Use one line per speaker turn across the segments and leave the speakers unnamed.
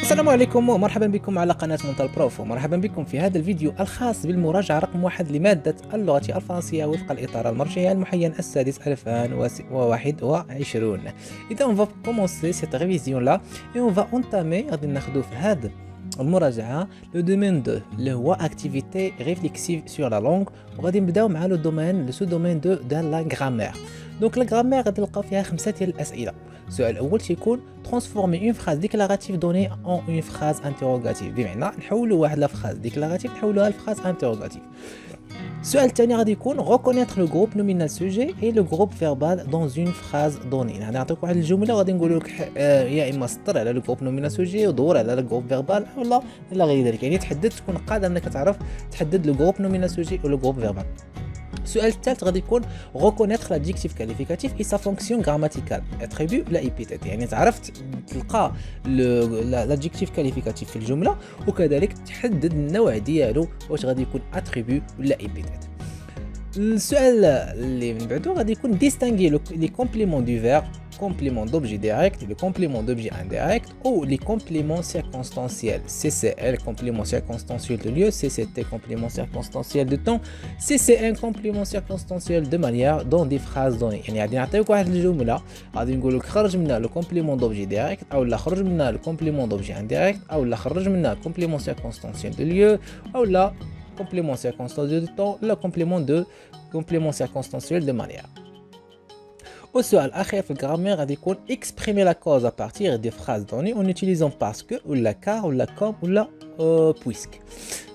السلام عليكم ومرحبا بكم على قناة مونتال بروف، ومرحبا بكم في هذا الفيديو الخاص بالمراجعة رقم 1 لمادة اللغة الفرنسية وفق الإطار المرجعي المحين السادس 2021. إذا on va commencer cette révision là et on va entamer غادي ناخذوا في هذا المراجعة لو دومين 2 اللي هو اكتيفيتي ريفليكسيف سور لا لونغ، وغادي نبداو مع لو دومين سو دومين 2 ديال لا غرامير. دونك لا غرامير غادي نلقاو فيها 5 ديال الأسئلة. السؤال الأول تيكون transformer une phrase déclarative donnée en une phrase interrogative، بمعنى نحولوا واحد لا phrase déclarative نحولوها لphrase interrogative. السؤال الثاني غادي يكون reconnaître le groupe nominal sujet et le groupe verbal dans une phrase donnée، يعني نعطيك واحد الجمله وغادي نقول لك يا اما سطر على الجروب نومينال سوجي ودور على الجروب فيربال ولا غير ذلك، يعني تحدد تكون قادر انك تعرف تحدد الجروب نومينال سوجي ولا الجروب فيربال. السؤال الثالث غادي يكون reconnaître l'adjectif qualificatif et sa fonction grammaticale attribut ولا épithète، يعني تعرف تلقى l'adjectif qualificatif في الجمله وكذلك تحدد النوع ديالو واش غادي يكون attribut ولا épithète. السؤال اللي من بعده غادي يكون distinguer les compléments du verbe complément d'objet direct, les compléments d'objet indirect ou les compléments circonstanciels CCL complément circonstanciel de lieu, CCT complément circonstanciel de temps, CCN complément circonstanciel de manière dans des phrases données. يعني غادي نعطيوك واحد الجمله غادي نقول لك خرج منها لو complément d'objet direct او لا خرج منها لو complément d'objet indirect او لا خرج منها complément circonstanciel de lieu او لا complément circonstanciel de temps, le complément circonstanciel de manière. والسؤال الأخير في الجرامير غادي يكون exprimer la cause à partir des phrases données en utilisant parce que ولا car ولا comme ولا puisque.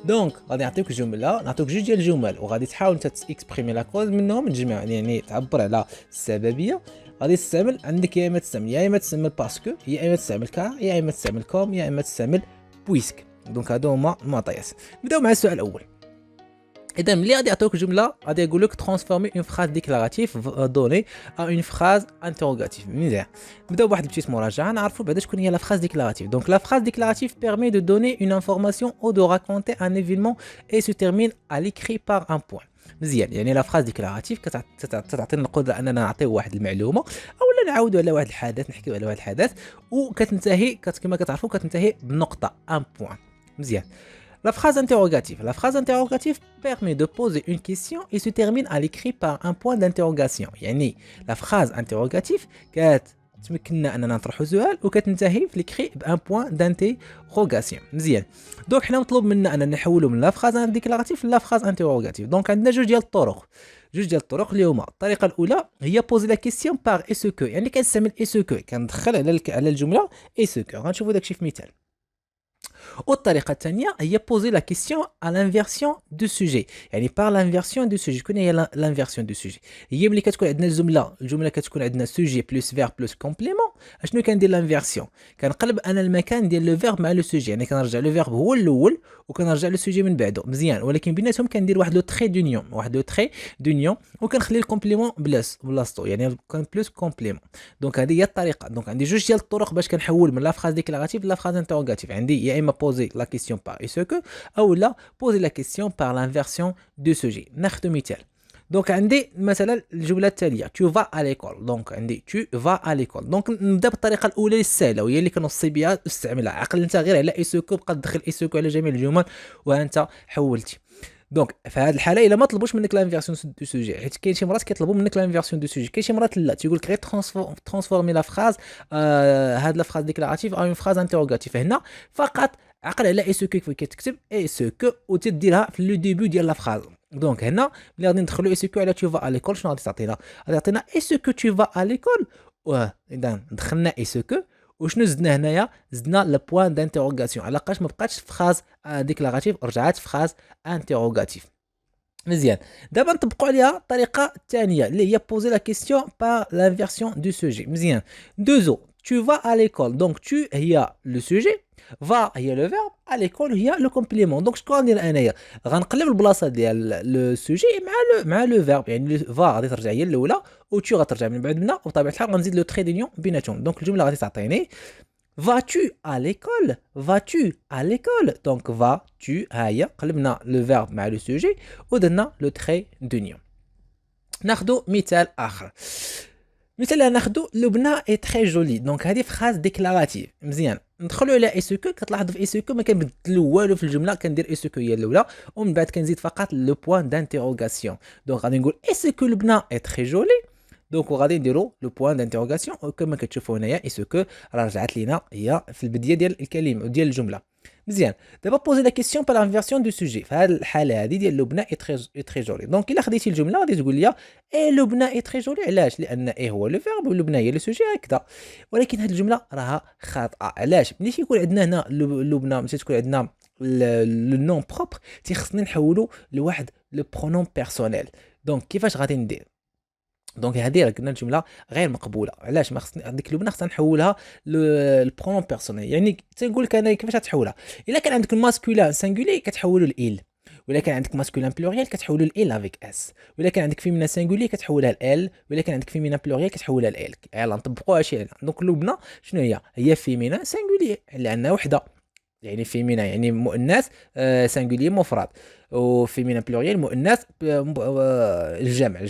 دونك غادي نعطيوك جملة، نعطيوك جوج ديال الجمل وغادي تحاول انت exprimer la cause منهم، تجمع يعني تعبر على السببية. غادي تستعمل عندك يا اما تستعمل باسكو، يا اما تستعمل كار، يا اما تستعمل كوم، يا اما تستعمل بويسك. دونك هادو هما المعطيات. نبداو مع السؤال الأول. إذا ملي غادي يعطيوك جملة غادي يقول لك transformer une phrase déclarative donnée à une phrase interrogative. مزيان، نبداو بواحد البتيت مراجعة نعرفوا بعدا شكون هي la phrase déclarative. Donc la phrase déclarative permet de donner une information ou de raconter un événement et se termine à l'écrit par un point. مزيان، يعني لا phrase déclarative كتعطينا القدرة أننا نعطيو واحد المعلومة أو نعاودوا على واحد الحدث، نحكيو على واحد الحدث وكتنتهي كما كتعرفوا كتنتهي بنقطة un point. مزيان. La phrase interrogative permet de poser une question et se termine à l'écrit par un point d'interrogation. يعني la phrase interrogative كتمكننا أننا نطرحوا سؤال وكتنتهي في l'écrit بان point d'interrogation. مزيان. دونك حنا مطلوب منا أننا نحولوا من la phrase déclarative لا phrase interrogative. دونك عندنا جوج ديال الطرق اللي هما الطريقة الأولى هي poser la question par est-ce que، يعني كنستعمل est-ce que كندخل على الجملة est-ce que. غنشوفوا داكشي في مثال. والطريقة الثانية هي poser la question à l'inversion du sujet، يعني par l'inversion du sujet. شكون هي l'inversion du sujet؟ هي ملي كتكون عندنا الجملة كتكون عندنا sujet plus verbe plus complément، اشنو كندير l'inversion؟ كنقلب انا المكان ديال لو فيرب مع لو سوجي، يعني كنرجع لو فيرب هو الاول وكنرجع لو سوجي من بعده. مزيان، ولكن بيناتهم كندير واحد لو تري دونيون وكنخلي الكومبليمون بلاصتو، يعني كان بلوس كومبليمون. دونك هذه هي الطريقة. دونك عندي جوج ديال الطرق باش كنحول من لا phrase déclarative لا phrase interrogative. عندي يا اما poser la question par est-ce que ou là poser la question par l'inversion du sujet. ناخذ مثال. دونك عندي مثلا الجمله التاليه tu vas à l'école. دونك عندي tu vas à l'école. دونك نبدا بالطريقه الاولى السهله وهي اللي كنوصي بها استعملها. عقل انت غير على est-ce que بقى تدخل est-ce que على جميع الجمل وانت حولتي. دونك في هذه الحاله الا ما طلبوش منك لانفيرسيون دو سوجي، حيت كاين شي مرات كيطلبوا منك لانفيرسيون دو سوجي، كاين شي مرات لا تيقول لك غير ترانسفورمي لا فراز هاد لا فراز ديكلاراتيف او اون فراز انتروغاتيف. هنا فقط عقل على اي سو كو كتكتب اي سو كو وتديرها في لو ديبي ديال لا فراز. دونك هنا ملي غادي ندخلوا اي سو كو على تو فا ا ليكول شنو غادي تعطينا؟ غادي تعطينا اي سو كو تو فا ا ليكول. اذا دخلنا اي سو كو وشنو زدنا هنايا؟ زدنا لو بوين دانتيروغاسيون، علاقاش ما بقاتش فراز ديكلاراتيف رجعات فراز انتيروغاتيف. مزيان. دابا نطبقوا عليها الطريقه الثانيه اللي هي poser la question par l'inversion du sujet. مزيان. دوزو tu vas à l'école. دونك tu هي لو سوجي، va هي لو فيرب، à l'école هي لو كومبليمون. دونك شكون غندير انايا؟ غنقلب البلاصه ديال لو سوجي مع لو فيرب، يعني va غادي ترجع هي الاولى و tu غترجع من بعد منها، وبطبيعه الحال غنزيد لو تري دونيون بيناتهم. دونك الجمله غادي تعطيني vas-tu à l'école? Vas-tu à l'école? Donc vas-tu هي قلبنا لو فيرب مع لو سوجي ودرنا لو تري دونيون. ناخذ مثال اخر. مثلا ناخذ لبنى اي تري جولي. دونك هذه فراز ديكلاراتيف مزيان. ندخلوا على اي سو كو، كتلاحظوا في اي سو كو ما كنبدلوا والو في الجمله، كندير اي سو كو هي الاولى ومن بعد كنزيد فقط لو بوين دانتيروغاسيون. دونك غادي نقول اي سو كو لبنى اي تري جولي. دونك وغادي نديروا لو بوين دانتيروغاسيون كما كتشوفوا هنايا اي سو كو راه رجعت لينا هي في البدايه ديال الكلمه وديال الجمله. مزيان. دابا بوزي لا كيسيون بار انفيرسيون دو سوجي. في هذه الحاله هذه ديال لبنى اي تري جولي. دونك الا خديتي الجمله غادي تقول لي اي لبنى اي تري جولي. علاش؟ لان اي هو لو فيرب ولبنى هي لو سوجي هكذا. ولكن هذه الجمله راها خاطئه. علاش؟ ملي تيكون عندنا هنا لبنى، ملي تكون عندنا لو نون بروبر تيخصني نحولو لواحد لو برونوم بيرسونيل. دونك كيفاش غادي ندير؟ دونك هذه راه قلنا الجمله غير مقبوله. علاش؟ ما خصني هذيك لبنى خصنا نحولها للبرونوم بيرسونيل. يعني تنقول لك انا كيفاش تحولها. الا كان عندك الماسكولين سانغولي كتحولوا لإل، ولا كان عندك ماسكولين بلوريال كتحولوا لإل افيك اس، ولا كان عندك فيمينا سانغولي كتحولها لإل، ولا كان عندك فيمينا بلوريال كتحولها لإل. يلا نطبقوها شي هنا. دونك لبنى شنو هي فيمينا سانغولي لانها وحده، يعني فيمينا يعني مؤنث سانغولي مفرد، وفيمينا بلوريال مؤنث الجمع.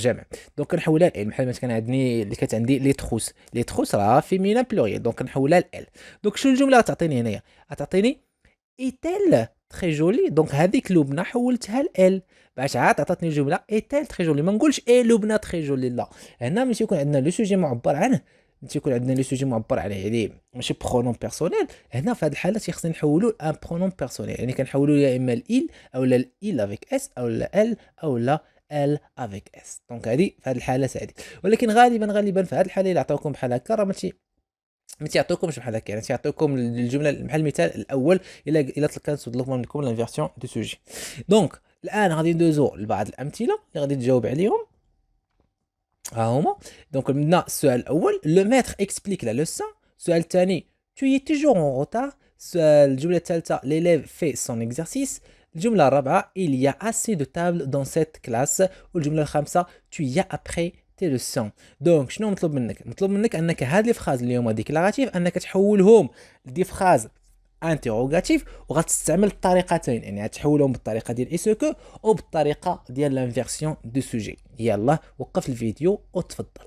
دونك كنحولها لال. بحال ما كان عندي اللي كانت عندي لي تخوس راه فيمينا بلوريال، دونك كنحولها لال. دونك شنو الجمله غتعطيني هنايا؟ غتعطيني ايتال تري جولي. دونك هذيك لبنى حولتها لال باش عاد عطاتني الجمله ايتال تري جولي. ما نقولش اي لبنى تري جولي، لا. هنا ملي يكون عندنا لو سوجي معبر عنه، تيكون عندنا لو سوجي معبر عليه يعني ماشي برونوم بيرسونيل. هنا في هذه الحاله تيخصني نحولوا ان برونوم بيرسونيل، يعني كنحولوا يا اما الإل او لا الإل افيك اس او لا ال او لا ال افيك اس. دونك هذه في هذه الحاله هذه. ولكن غالبا في هذه الحاله اللي عطاوكم بحال هكا راه ما تيعطيوكمش بحال هكا، يعني تيعطيوكم الجمله بحال المثال الاول الا كانت تطلب منكم لانفيرسيون دو سوجي. دونك الان غادي ندوزو لبعض الامثله اللي غادي تجاوب عليهم. ها هما. دونك بدنا السؤال الاول لو ميتر اكسبليك لا لوسون. السؤال الثاني tu es toujours en retard. الجمله الثالثه l'élève fait son exercice. الجمله الرابعه il y a assez de tables dans cette classe. والجمله الخامسه tu y as après tes leçons. دونك شنو مطلوب منك؟ مطلوب منك انك هاد لي فراز اللي هما ديكلاراتيف انك تحولهم لدي فراز انتيروغاتيف، وغتستعمل الطريقتين، يعني غتحولهم بالطريقه ديال ايسوكو وبالطريقه ديال لانفيرسيون دو سوجي. يلا وقف الفيديو وتفضل.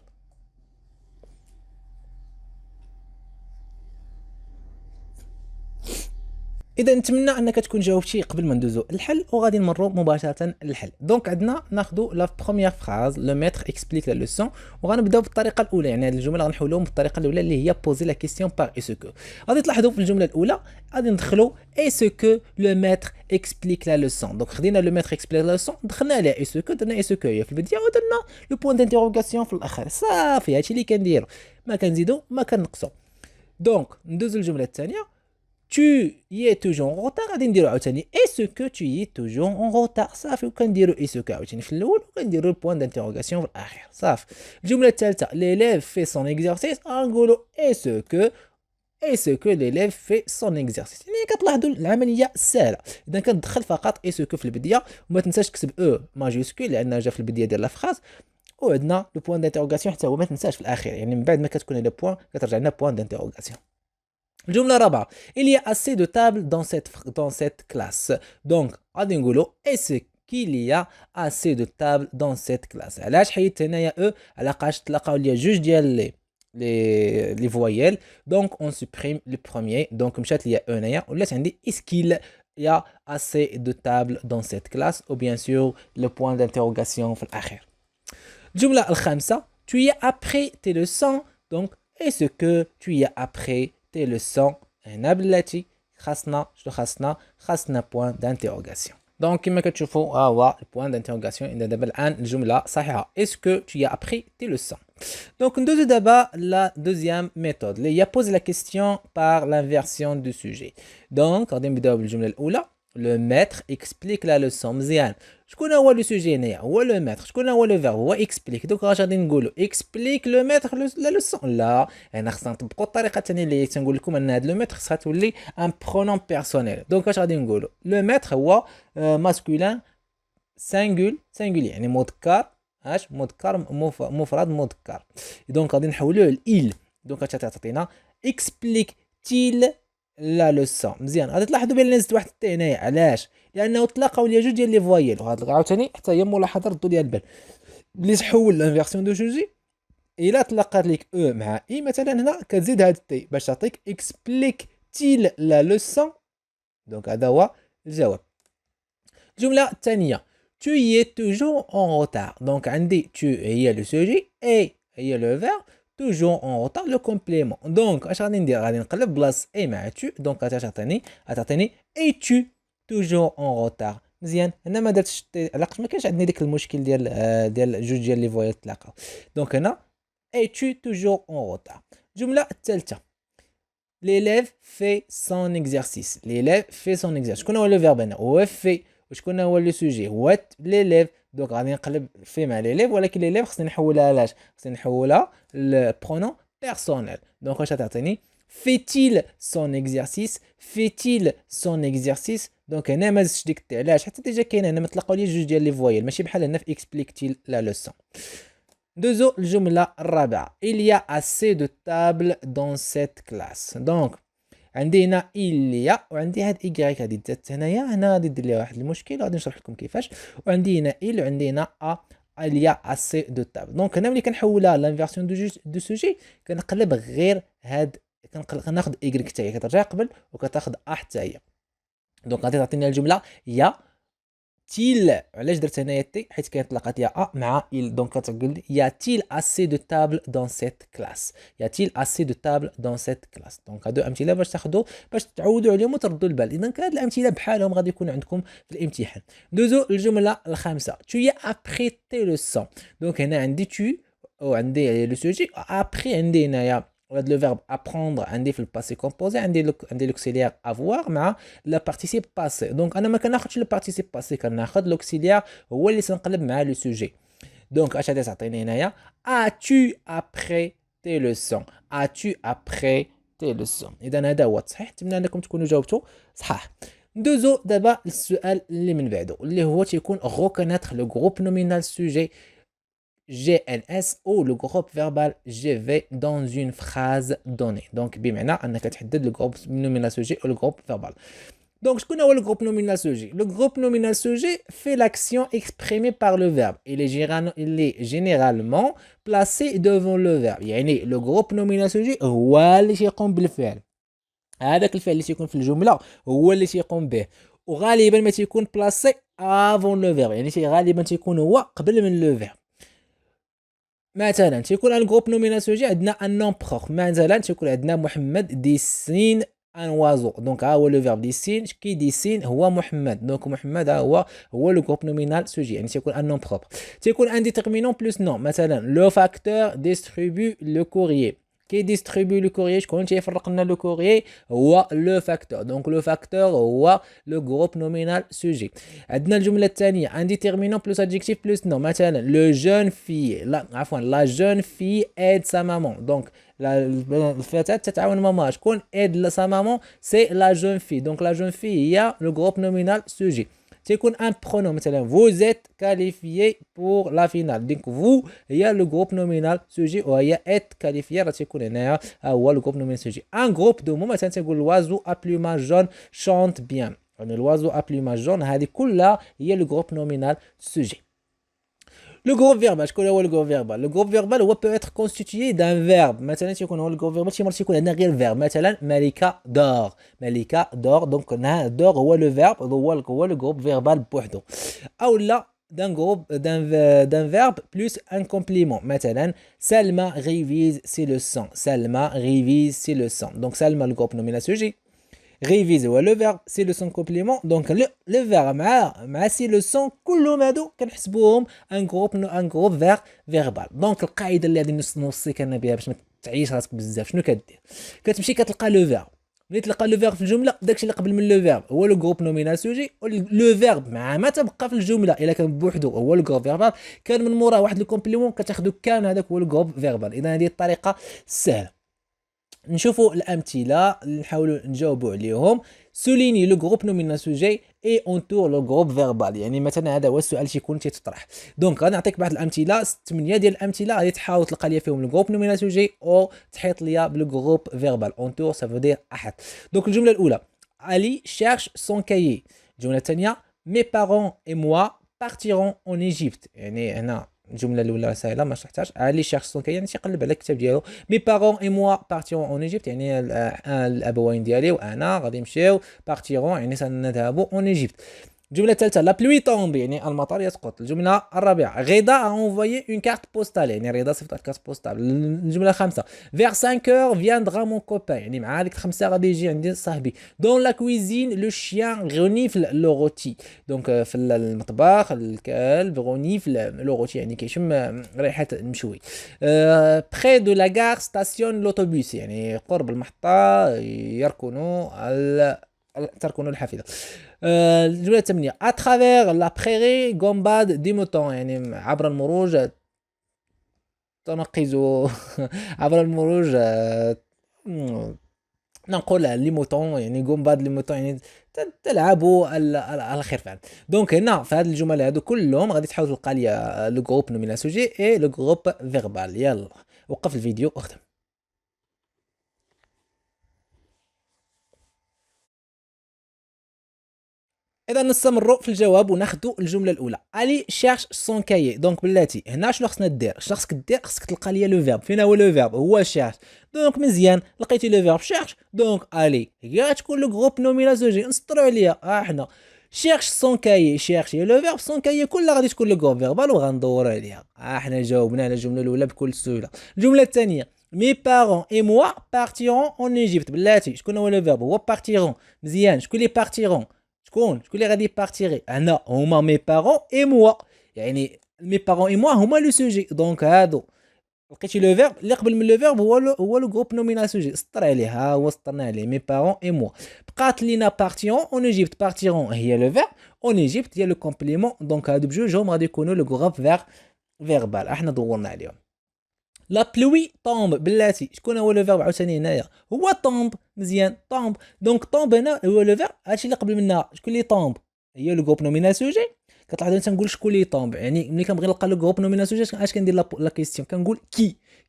اذا نتمنى انك تكون جاوبتي قبل ما ندوزو الحل، وغادي نمروا مباشره للحل. دونك عندنا ناخذوا لا بروميير فراز لو ميتر اكسبليك لا لوسون، وغنبداو بالطريقه الاولى. يعني هذه الجمله غنحولوهم بالطريقه الاولى اللي هي بوزي لا كيسيون بار ايسوكو. غادي تلاحظوا في الجمله الاولى غادي ندخلوا ايسوكو لو ميتر اكسبليك لا لوسون. دونك خدينا لو ميتر اكسبليك لا لوسون، دخلنا على ايسوكو، درنا ايسوكو هي في البدايه ودرنا لو بوين دانتيروغاسيون في الاخر. صافي هادشي اللي كنديروا، ما كنزيدوا ما كنقصوا. دونك ندوزو للجمله الثانيه tu y es toujours en retard. غادي نديرو عاوتاني est-ce que tu y es toujours en retard. صافي وكنديرو est-ce que عاوتاني في الاول وكنديرو البوان دانتيروغاسيون في الاخر. صافي. الجمله الثالثه l'élève fait son exercice. غنقولوا est-ce que l'élève fait son exercice. يعني كتلاحظوا العمليه سهله. اذا كتدخل فقط est-ce que في البدايه، وما تنساش تكتب او ماجيسكول لان جا في البدايه ديال لا فراز، وعندنا لو بوان دانتيروغاسيون حتى هو ما تنساش في الاخير، يعني من بعد ما كتكون هذا بوان كترجع لنا بوان دانتيروغاسيون. الجمله الرابعه il y a assez de tables dans cette classe. دونك غادي نقولوا est-ce qu'il y a assez de tables dans cette classe. علاش حيدت هنايا او؟ علاقاش تلاقاو ليا جوج ديال لي فويال، دونك اون سوبريم لو بروميير. دونك مشات ليا او هنايا ولات عندي est-ce qu'il y a assez de tables dans cette classe، و bien sûr le point d'interrogation في الاخير. الجمله الخامسه tu y as après tes leçons. دونك est-ce que tu y as après tes leçons. هنا بلاتي خاصنا بوان دانتيروغاسيون. دونك كما كتشوفوا ها هو البوان دانتيروغاسيون. اذا دابا الان الجمله صحيحه اسكو tu as appris tes leçons. دونك ندوزو دابا لا دوزيام ميثود اللي هي بوز لا كيسيون بار لانفيرسيون دو سوجي. دونك غادي نبداو بالجمله الاولى لو ميتر اكسبليك لا لوسون. مزيان. شكون هو لو سوجي هنايا؟ هو لو ميتر. شكون هو لو فيرب؟ هو اكسبليك. دونك غادي نقولوا اكسبليك لو ميتر لا لوسون. لا، هنا خصنا نطبقوا الطريقه الثانيه اللي تنقول لكم ان هذا لو ميتر خصها تولي ان برونوم بيرسونيل. دونك اش غادي نقولوا؟ لو ميتر هو ماسكولين سانغولي يعني مذكر. مذكر مفرد مذكر. دونك غادي نحولوه لإل. دونك تعطينا اكسبليك تيل لا لوسون. مزيان. غادي تلاحظوا بان نزلت واحد التي هنايا. علاش؟ لانه تلاقاو ليا جوج ديال لي فوايل، وهاد عاوتاني حتى هي ملاحظه ردوا ليها البال. ملي تحول لانفيرسيون دو سوجي الا تلقات لك او مع اي مثلا هنا كتزيد هاد تي باش تعطيك اكسبليك تيل لا لوسون. دونك هذا هو الجواب. الجمله الثانيه tu y es toujours en retard. دونك عندي tu هي لو سوجي اي هي لو فيرب toujours en retard لو كومبليمون. دونك اش غادي ندير؟ غادي نقلب بلاص اي مع tu. دونك غتعطيني اي tu toujours en retard. مزيان هنا ما درتش علاش ما كانش عندي ديك المشكل ديال جوج ديال لي فويال تلاقاو. دونك هنا es-tu toujours en retard. الجمله الثالثه l'élève fait son exercice. l'élève fait son exercice. شكون هو لو فيرب هنا؟ هو في. وشكون هو لو سوجي؟ هو l'élève. دونك غادي نقلب في مع l'élève ولكن l'élève خصني نحولها لاش؟ خصني نحولها للبرونون بيرسونيل. دونك واش غتعطيني؟ fait-il son exercice. fait-il son exercice. دونك هنا ما زدتش ديك تاع علاش؟ حتى ديجا كاين هنا متلقاو لي جوج ديال لي فويال ماشي بحال هنا في explique-t-il la leçon. دوزو الجملة الرابعة il y a assez de tables dans cette classe. دونك عندي هنا il y a وعندي هاد y غادي تزاد هنايا. هنا غادي دير ليها واحد المشكل وغادي نشرح لكم كيفاش. وعندي هنا il وعندي هنا a il y a assez de tables. دونك هنا ملي كنحولها لانفيرسيون دو سوجي كنقلب غير هاد كناخذ y حتى هي كترجع قبل وكتاخذ a حتى هي. دونك غادي تعطيني الجملة يا تيل. علاش درت هنايا تي؟ حيت كانت لقات يا ا مع il. دونك كتقول يا تيل اسي دو تابل دون سيت كلاس. يا تيل اسي دو تابل دون سيت كلاس. دونك هادو امثله باش تاخذوا باش تعودوا عليهم وتردوا البال. اذا هاد الامثله بحالهم غادي يكونوا عندكم في الامتحان. دوزو الجمله الخامسه tu es après tes leçons. دونك هنا عندي tu وعندي لو سوجي ابري. عندي هنايا هاد لو فيرب apprendre عندي في الباسي كومبوزي. عندي لوكسيليير avoir مع لا بارتيسيب باسي. دونك انا ما كناخذش لو بارتيسيب باسي كناخذ لوكسيليير هو اللي تنقلب مع لو سوجي. دونك اش غادي تعطيني هنايا as-tu après tes leçons. as-tu après tes leçons. اذا هذا هو الصحيح. نتمنى انكم تكونوا جاوبتوا صحاح. ندوزو دابا السؤال اللي من بعده اللي هو تيكون reconnaître le groupe nominal sujet GNS ou le groupe verbal GV dans une phrase donnée. Donc بمعنى انك تحدد le groupe nominal sujet ou le groupe verbal. Donc شكون هو le groupe nominal sujet? Le groupe nominal sujet fait l'action exprimée par le verbe. Il est généralement placé devant le verbe. يعني le groupe nominal sujet هو اللي تيقوم بالفعل. هذاك الفعل اللي تيكون في الجمله هو اللي تيقوم به. وغالبا ما تيكون بلاسي avant le verbe. يعني غالبا تيكون هو قبل من le verbe. مثلا تيكون ان جروب نومينال سوجي عندنا ان نون بروغ. مثلا تيكون عندنا محمد ديسين ان وازو. دونك ها هو لو فيرب ديسين. كي ديسين هو محمد. دونك محمد هو لو جروب نومينال سوجي. يعني تيكون ان نون بروغ. تيكون ان ديتيرمينون بلس نون. مثلا لو فاكتور ديستريبيو لو كوريي. كي ديستريبيو لو كوريي شكون تيفرق لنا لو كوريي؟ هو لو فاكتور. دونك لو فاكتور هو لو جروب نومينال سوجي. عندنا الجمله الثانيه ان ديتيرمينون بلس ادجيكتيف بلس نون. مثلا لو جون في لا جون في ايد سا مامون. دونك الفتاه تتعاون ماما. شكون ايد سا مامون؟ سي لا جون في. دونك لا جون في هي لو جروب نومينال سوجي. تيكون ان برونوم. مثلا vous êtes qualifié pour la finale. دونك vous هي لو جروب نومينال سوجي وهي ات كاليفيي راه تيكون هنايا هو لو جروب نومينال سوجي. ان جروب دو مو مثلا تيقول لوازو ا بلوماج جون شونت بيان. يعني لوازو ا بلوماج جون هذه كلها هي لو جروب نومينال سوجي. Le groupe verbal, شكون هو الجروب فيربال؟ لو جروب فيربال هو peut être constitué d'un verbe. مثلا تيكون هو الجروب فيربال شي مرات تيكون عندنا غير فيرب. مثلا ملكة دور. ملكة دور. دونك هنا دور هو لو فيرب هو لو جروب فيربال بوحدو. او لا d'un groupe d'un verbe plus un complément. مثلا سلمى révise ses leçons. سلمى révise ses leçons. donc سلمى le groupe nominal sujet. révise هو لو فيرب سي لو سون كومبليمون. دونك لو فيرب مع سي لو سون كلهم هادو كنحسبوهم ان جروب فيربال. دونك القاعده اللي غادي نوصيك انا بها باش ما تعيش راسك بزاف شنو كدير؟ كتمشي كتلقى لو فيرب. ملي تلقى لو فيرب في الجمله داكشي اللي قبل من لو فيرب هو لو جروب نومينال سوجي. لو فيرب مع ما تبقى في الجمله الا كان بوحدو هو لو جروب فيربال. كان من موراه واحد لو كومبليمون كتاخذو كان هذاك هو لو جروب فيربال. اذا هذه الطريقه سهله. نشوفوا الامثله نحاولوا نجاوبوا عليهم. سوليني لو جروب نومينال سوجي اي اونتور لو جروب فيربال. يعني مثلا هذا هو السؤال تيكون تيتطرح. دونك غنعطيك بعض الامثله 8 ديال الامثله غادي تحاول تلقى ليا فيهم لو جروب نومينال سوجي او تحيط ليا بلو جروب فيربال. اونتور سا فو دير احد. دونك الجمله الاولى علي cherche son cahier. الجمله الثانيه mes parents et moi partirons en Égypte. يعني هنا الجمله الاولى سهله ما شرحتهاش. علي شيرش سون كاي يعني تيقلب على الكتاب ديالو. مي بارون اي موا بارتيرون اون ايجيبت يعني الابوين ديالي وانا غادي نمشيو بارتيرون يعني سنذهب اون ايجيبت. الجمله الثالثه لا بلوي طومب يعني المطر يسقط. الجمله الرابعه غيدا انفويي اون كارت بوستال يعني رضا صيفط كارت بوستال. الجمله الخامسه فيغ 5 اور فياندرا مون كوبان يعني مع هذيك الخمسه غادي يجي عندي صاحبي. دون لا كويزين لو شيان غونيفل لو روتي دونك في المطبخ الكلب غونيفل لو روتي يعني كيشم ريحه المشوي. بخي دو لا غار ستاسيون لوتوبوس يعني قرب المحطه تركن الحافلة. الجملة الثامنة اترافير لا بريري غومباد دي موتون يعني عبر المروج تنقز عبر المروج نقول لي موتون يعني غومباد لي موتون يعني تلعبوا الخرفان. دونك هنا في هذه الجمل هادو كلهم غادي تحاول تلقى لي لو جروب نومينال سوجي اي لو جروب فيربال. يلا وقف الفيديو واخدم. اذا نستمروا في الجواب وناخذوا الجمله الاولى. علي شيرش سون كايي دونك بلاتي هنا شنو خصنا دير؟ شنو خصك دير؟ خصك تلقى ليا لو فيرب. فين هو لو فيرب؟ هو شيرش. دونك مزيان لقيتي لو فيرب شيرش دونك علي هي تكون لو جروب نومينال زوجي نسطروا عليها حنا شيرش سون كايي شيرش هي لو فيرب سون كايي كلها غادي تكون لو جروب فيربال وغندوروا عليها. حنا جاوبنا على الجمله الاولى بكل سهوله. الجمله الثانيه مي بارون اي موا بارتيرون اون ايجيبت بلاتي شكون هو لو فيرب؟ هو بارتيرون. مزيان شكون اللي بارتيرون؟ شكون اللي غادي بارتيغي؟ هنا هما مي بارون اي موا يعني مي بارون اي موا هما لو سوجي. دونك هادو لقيتي لو فيرب اللي قبل من لو فيرب هو لو جروب نومينال سوجي. سطر عليه ها هو سطرنا عليه مي بارون اي موا. بقات لينا بارتيون اون ايجيبت. بارتيرون هي لو فيرب اون ايجيبت هي لو كومبليمون. دونك هادو بجوج هما غادي يكونوا لو جروب فيربال احنا دورنا عليهم. لا بلوي طومب بلاتي شكون هو لو فيرب عاوتاني هنايا؟ هو طومب. مزيان طومب. دونك طومب هنا هو لو فيرب. هادشي اللي قبل منها شكون اللي طومب؟ هي لو جروب نومينال سوجي. كتلاحظوا تنقول شكون اللي طومب يعني ملي كنبغي نلقى لو جروب نومينال سوجي اش كندير لا كيستيون كنقول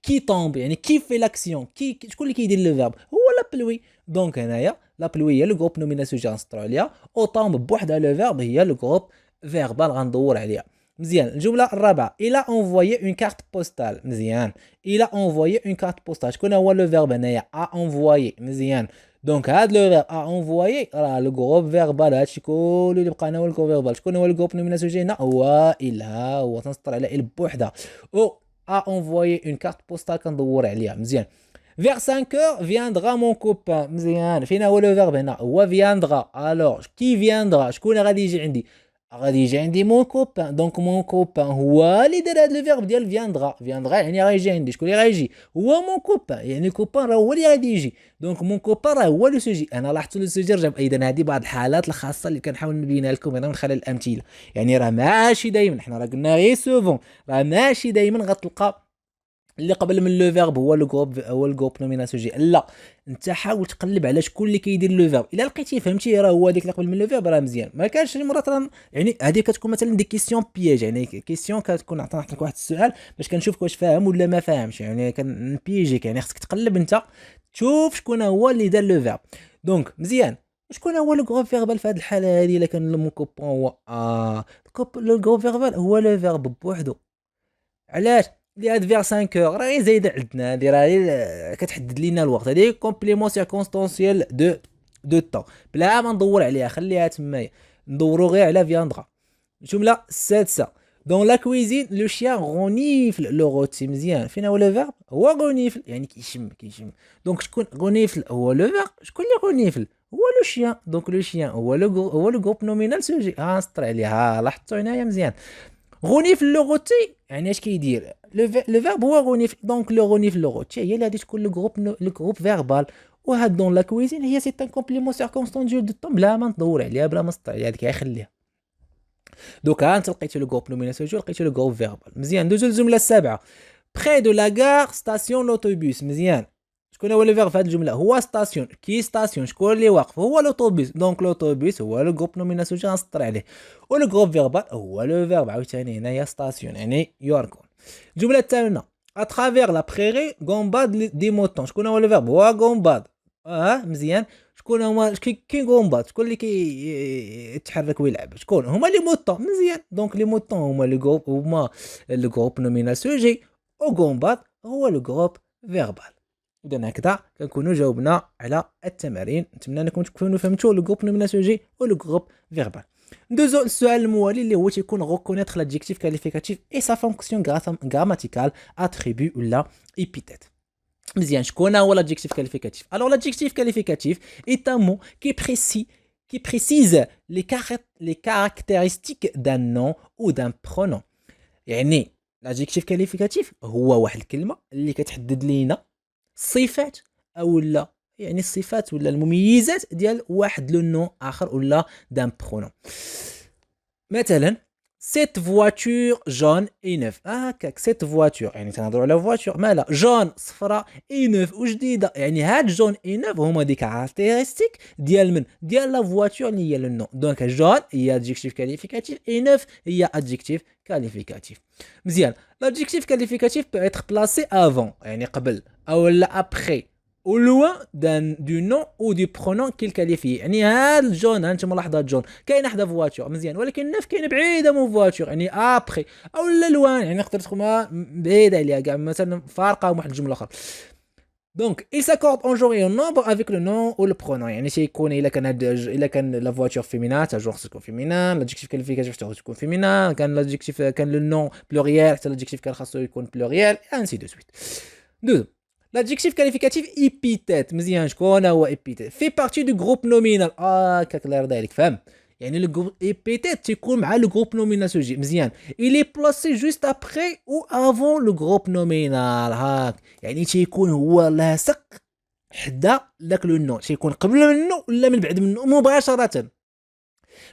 كي طومب يعني كي في لاكسيون شكون اللي كيدير لو فيرب؟ هو لا بلوي. دونك هنايا لا بلوي هي لو جروب نومينال سوجي غنسطروا عليها او طومب بوحدها لو فيرب هي لو جروب فيربال غندور عليها. مزيان. الجمله الرابعه الى انفويي اون كارت بوستال. مزيان الى انفويي اون كارت بوستال شكون هو لو فيرب هنايا؟ انفويي. مزيان دونك هاد لو فيرب انفويي راه لو جروب فيربال. هادشي كله اللي بقى هنا هو الجروب فيربال. شكون هو الجروب نومينال سوجي هنا؟ هو الى هو تنسطر على ال بوحدها او انفويي اون كارت بوستال كندور عليها. مزيان vers 5 heures viendra mon copain. مزيان فين هو لو فيرب هنا؟ هو viendra. alors qui viendra شكون غادي يجي عندي؟ غادي يجي عندي مون كوبان. دونك مون كوبان هو اللي دار هاد لو فيرب ديال فياندغا يعني غيجي عندي. شكون اللي غيجي؟ هو مون كوبان يعني كوبان راه هو اللي غادي يجي. دونك مون كوبان راه هو لو سوجي. انا لاحظت لو سوجي رجع. اذا هذه بعض الحالات الخاصه اللي كنحاول نبينها لكم هنا من خلال الامثله يعني راه ماشي دائما حنا راه قلنا غير سوفون راه ماشي دائما غتلقى اللي قبل من لو فيرب هو الجروب نومينال سوجي. لا انت حاول تقلب على شكون اللي كيدير لو فيرب. الا لقيتي فهمتي راه هو ديك اللي قبل من لو فيرب راه مزيان. ما كانش شي مرات يعني هذه كتكون مثلا دي كيسيون بياج يعني كيسيون كتكون نعطيك واحد السؤال باش كنشوفك واش فاهم ولا ما فاهمش يعني كنبيجيك يعني خصك تقلب انت تشوف شكون هو اللي دار لو فيرب. دونك مزيان شكون هو لو جروب فيربال في هذه الحاله هذه؟ الا كان مون كوبون هو لو جروب فيربال هو لو فيرب بوحدو. علاش؟ اللي هاد فيغ 5 اور راهي زايده عندنا هادي راهي كتحدد لينا الوقت. هادي كومبليمون سيركونستانسيال دو طون بلا ما ندور عليها خليها تمايا ندورو غير على فياندغا. الجمله السادسه دون لا كويزين لو شيان غونيفل لو روتي. مزيان فين هو لو فيرب؟ هو غونيفل يعني كيشم. دونك شكون غونيفل؟ هو لو فيرب. شكون اللي غونيفل؟ هو لو شيان. دونك لو شيان هو لو جروب نومينال سوجي. نسطر عليها لاحظتوا هنايا مزيان. غونيفل لو روتي يعني اش كيدير؟ لو فيرب هو غونيفل. دونك لو غونيفل لو روتي هي اللي غادي تكون لو جروب فيربال. وهاد دون لا كويزين هي سي ان كومبليمون سيركونستانسيال دو طون بلا ما ندور عليها بلا ما نسطر عليها هذيك خليها. دوكا انت لقيتي لو جروب نومينال سوجي لقيتي لو جروب فيربال. مزيان ندوزو للجمله السابعه بخي دو لا غار ستاسيون لوتوبوس. مزيان شكون هو لو فيرب في هذه الجمله؟ هو ستاسيون. كي ستاسيون شكون اللي واقف؟ هو لوطوبيس. دونك لوطوبيس هو لو جروب نومينال سوجي غنسطر عليه ولو جروب فيربال هو لو فيرب عاوتاني هنايا ستاسيون يعني يركن. الجمله الثامنه اترافير لا بريري غومباد دي موتون. شكون هو لو فيرب؟ هو غومباد. مزيان شكون هما كي غومبات شكون اللي يتحرك ويلعب شكون هما لي موطون مزيان دونك لي موطون هما لو جروب نومينال سوجي او غومبات هو لو جروب فيربال. اذا هكذا كنكونوا جاوبنا على التمارين. نتمنى انكم تكونوا فهمتوا لو جروب نومينال سوجي او لو جروب فيربال. ندوزو للسؤال الموالي اللي هو تيكون reconnaître l'adjectif qualificatif et sa fonction grammaticale attribut ولا épithète. مزيان شكون هو l'adjectif qualificatif. Alors l'adjectif qualificatif est un mot qui précise les caractéristiques d'un nom ou d'un pronom. يعني l'adjectif qualificatif هو واحد الكلمة اللي كتحدد لينا الصفات او لا يعني الصفات ولا المميزات ديال واحد لو نون اخر ولا دان برونون. مثلا cette voiture jaune et neuve هكاك cette voiture يعني تنهضروا على voiture مالها جون صفراء اي نوف وجديده يعني هاد جون اي نوف هما دي كاركتيرستيك ديال لا فواتور اللي هي لو نون. دونك جون هي adjectif qualificatif et neuf هي adjectif qualificatif. مزيان l'adjectif qualificatif peut être placé avant يعني قبل او لا après au loin du nom ou du pronom qu'il qualifie. يعني هاد الجون انت ملاحظه جون كاين حدا فواتور مزيان ولكن نف كاين بعيده من فواتور يعني ابخي او لا لوان يعني نقدر تكون بعيده عليها كاع مثلا فارقه واحد الجمله اخرى. دونك il s'accorde en genre et en nombre avec le nom ou le pronom. يعني تيكون الا كان لا فواتور فيمينا تا جونغ تكون فيمينا l'adjectif qualificatif تكون فيمينا كان l'adjectif كان لو نون بلوريال حتى l'adjectif كان خاصو يكون بلوريال ainsi de suite. دو l'adjectif qualificatif épithète مزيان شكون هو épithète fait partie du groupe nominal كاك الله يرضي عليك فهم يعني le groupe épithète تيكون مع le groupe nominal sujet مزيان il est placé juste après ou avant le groupe nominal هاك يعني تيكون هو لاصق حدا داك لو نو تيكون قبل منه ولا من بعد منه مباشرة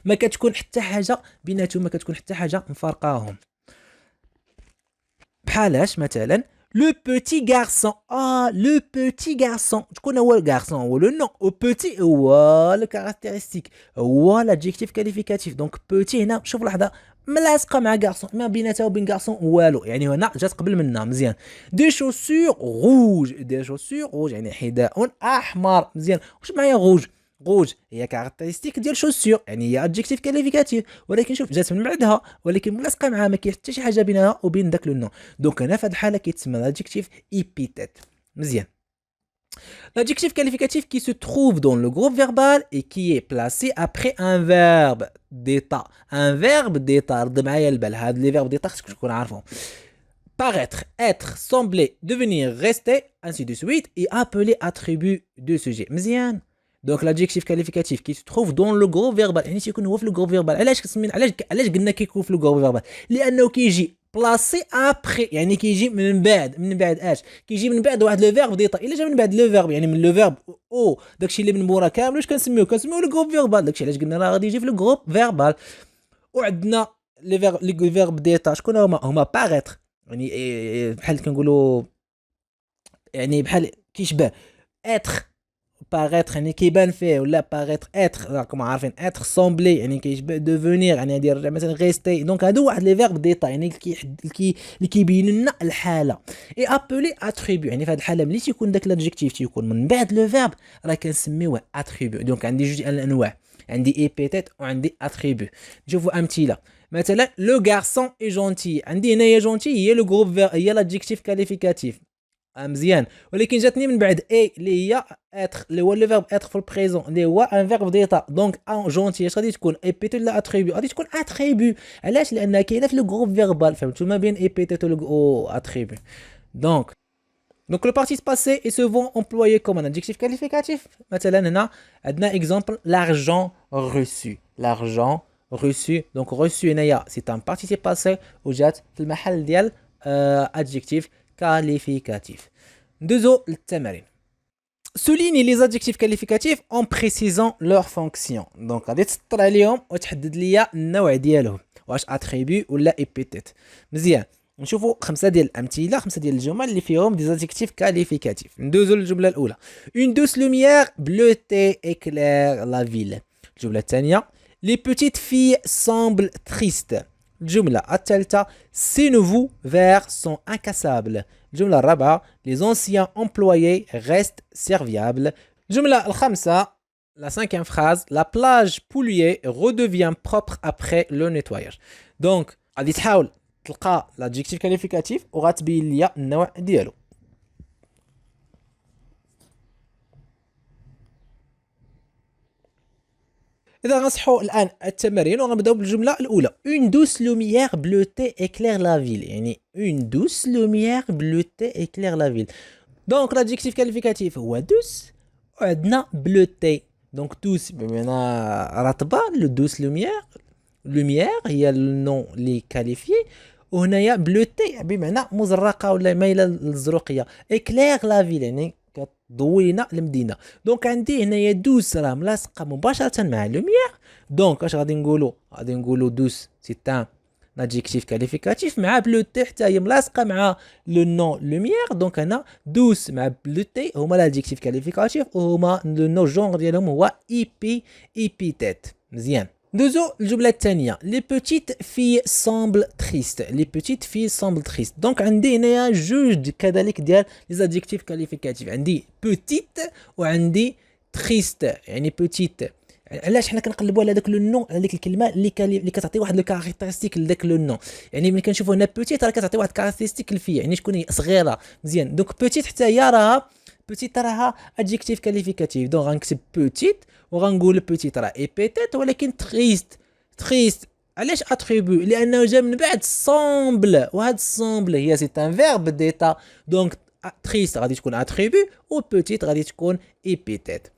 ما كتكون حتى حاجة بيناتهم ما كتكون حتى حاجة مفارقاهم بحالاش مثلا le petit garçon le petit garçon شكون هو الغارسون هو لو نو او بوتي هو لو كاركتيرستيك هو l'adjectif qualificatif. دونك بوتي هنا شوف لحظه ملاصقه مع غارسون ما بيناتها وبين غارسون والو يعني هنا جات قبل منها مزيان. دي شوسور روج يعني حذاء احمر مزيان واش معايا غوج هي كاركتيرستيك ديال شوسور يعني هي adjectif qualificatif ولكن شوف جات من بعدها ولكن ملاصقه معها ما كاين حتى شي حاجه بينها وبين داك لو نون. دونك هنا في هذه الحاله كيتسمى l'adjectif épithète مزيان. L'adjectif qualificatif qui se trouve dans le groupe verbal et qui est placé après un verbe d'état. Un verbe d'état رد معايا البال هاد لي verbe d'état خصك تكون عارفهم. Paraître, être, sembler, devenir, rester, ainsi de suite et appelé attribut de sujet. مزيان. Donc l'adjectif qualificatif qui se trouve dans le groupe verbal يعني تيكون هو في le groupe verbal. علاش قلنا كيكون في le groupe verbal لانه كيجي بلاسي ابري يعني كيجي من بعد اش كيجي من بعد واحد لو فيرب ديتا. الا جا من بعد لو فيرب يعني من لو فيرب او داكشي اللي من مورا كامل واش كنسميوه لو جروب فيربال. داكشي علاش قلنا راه غادي يجي في لو جروب فيربال. وعندنا لي فيرب ديتا شكون هما باريتر يعني بحال كنقولوا يعني بحال كيشبه اتر paraître يعني كيبان فيه ولا paraître être راكم عارفين être sembler يعني كيشبه devenir يعني يدير مثلا rester. دونك هادو واحد لي فيرب ديتا يعني اللي كيبين لنا الحاله. اي ابلي اتريبيو يعني في هاد الحاله ملي تيكون داك l'adjectif تيكون من بعد لو فيرب راه كنسميوه اتريبيو. دونك عندي جوج الانواع عندي ايبيتيت وعندي اتريبيو. نشوفوا امثله مثلا لو غارسون اي جونتي عندي هنايا جونتي هي لو جروب هي l'adjectif qualificatif مزيان ولكن جاتني من بعد اي اللي هي اتر اللي هو لو فيرب اتر في البريزون اللي هو ان فيرب ديتا. دونك ان جونتي اش غادي تكون ايبيتو ولا اتريبيو غادي تكون اتريبيو. علاش لانها كاينه في لو جروب فيربال فهمتوا ما بين ايبيتو و اتريبيو. دونك le participe passé est souvent employé comme un adjectif qualificatif. مثلا هنا عندنا exemple l'argent reçu. donc reçu هنايا c'est un participe passé وجات في المحل ديال adjectif qualificatif. Deuxième التمارين. Souligne les adjectifs qualificatifs en précisant leur fonction. Donc غادي تسطر عليهم وتحدد ليا النوع ديالهم واش attribut ولا épithète. مزيان نشوفوا خمسه ديال الامثله خمسه ديال الجمل اللي فيهم دي adjectifs qualificatifs. ندوزو للجمله الاولى une douce lumière bleutée éclaire la ville. الجمله الثانيه les petites filles semblent tristes. الجملة الثالثة ces nouveaux verres sont incassables. الجملة الرابعة les anciens employés restent serviables. الجملة الخامسة La cinquième phrase, la plage polluée redevient propre après le nettoyage. Donc, غادي تحاول تلقى l'adjectif qualificatif وغتبين ليا النوع ديالو. إذا غنصحوا الآن التمارين وغنبداو بالجملة الأولى. Une douce lumière bleutée éclaire la ville. يعني une douce lumière bleutée éclaire la ville. Donc l'adjectif qualificatif هو douce وعندنا bleuté. Donc douce بمعنى رطبة. Le douce lumière هي النون اللي كاليفي. وهنايا bleuté بمعنى مزرقة ولا مايلة للزروقية. éclaire la ville يعني كتضوينا المدينة. دونك عندي هنايا دوس راه ملاصقة مباشرة مع لوميير. دونك اش غادي نقولوا دوس سي ان adjectif qualificatif مع بلوتي حتى هي ملاصقة مع لو نون لوميير. دونك هنا دوس مع بلوتي هما l'adjectif qualificatif وهما لو نون جونغ ديالهم هو ايبيتيت. مزيان. دوزو الجملة الثانية. Les petites filles semblent tristes. Les petites filles semblent tristes. دونك عندي هنايا جوج كذلك ديال لي زادجيكتيف كاليفيكاتيف. عندي petite وعندي triste. يعني petite علاش حنا كنقلبوا على داك لو نون على ديك الكلمه اللي كتعطي واحد لو كاركتيرستيك لذاك لو نون. يعني ملي كنشوفوا هنا بوتيت راه كتعطي واحد كاركتيرستيك الفي يعني شكون هي صغيره. مزيان. دونك بوتيت حتى هي راها بوتيت راها ادجيكتيف كاليفيكاتيف. دونك غنكتب بوتيت وغنقول بوتيت راه اي بيتيت ولكن تريست علاش اتريبو لانه جا من بعد سامبل وهاد سامبل هي سي ان فيرب ديتا. دونك تريست غادي تكون اتريبو وبوتيت غادي تكون اي بيتيت.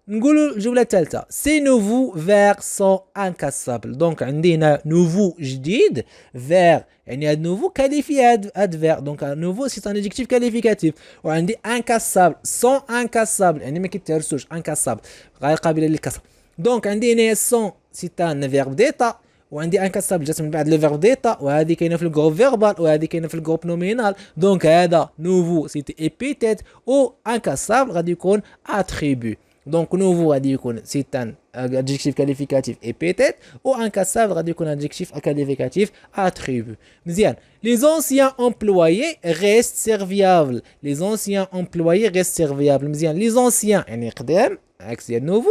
نقولوا الجمله الثالثه. سي نوفو فير سون انكاسابل. دونك عندي هنا نوفو جديد فير يعني هاد نوفو كاليفي هاد فير. دونك نوفو سي ان ادجيكتيف كاليفيكاتيف. وعندي انكاسابل سون انكاسابل يعني ما كيتهرسوش انكاسابل غير قابله للكسر. دونك عندي هنا سون سي ان فيرب ديتا وعندي انكاسابل جات من بعد لو فيرب ديتا وهذه كاينه في الجروب فيربال وهذه كاينه في الجروب نومينال. دونك هذا نوفو سيتي ايبيتيت و انكاسابل غادي يكون اتريبيو. دونك نوفو غادي يكون سي ان adjectif qualificatif épithète ou incassable غادي يكون adjectif qualificatif attribut. مزيان. Les anciens employés restent serviables. Les anciens employés restent serviables. مزيان. Les anciens يعني قدام عكس ديال نوفو.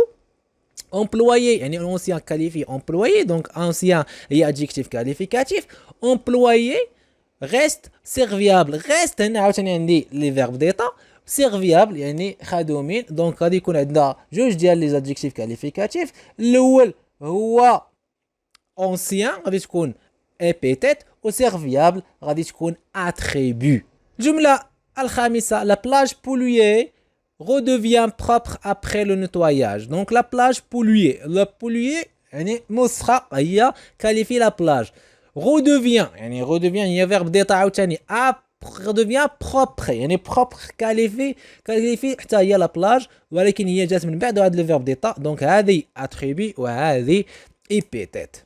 employé يعني ancien qualifié employé. donc ancien هي adjectif qualificatif. employé reste serviable. reste هنا عاوتاني عندي لي فيرب ديتا سيرفيابل يعني خدومين. دونك غادي يكون عندنا جوج ديال لي زادجيكتيف كاليفيكاتيف. الاول هو اونسيان غادي تكون ايبيتيت وسيرفيابل غادي تكون اتريبيو. الجمله الخامسه. لا بلاج بولويي redevient propre après le nettoyage. donc la plage polluée يعني مسخه هي كاليفي لا بلاج. redevient يعني redevient هي فيرب ديتا عاوتاني redevient propre يعني propre كاليفي حتى هي لا بلاج ولكن هي جات من بعد هذا الفيرب ديتا. دونك هذه اتريبي وهذه ايبيتيت.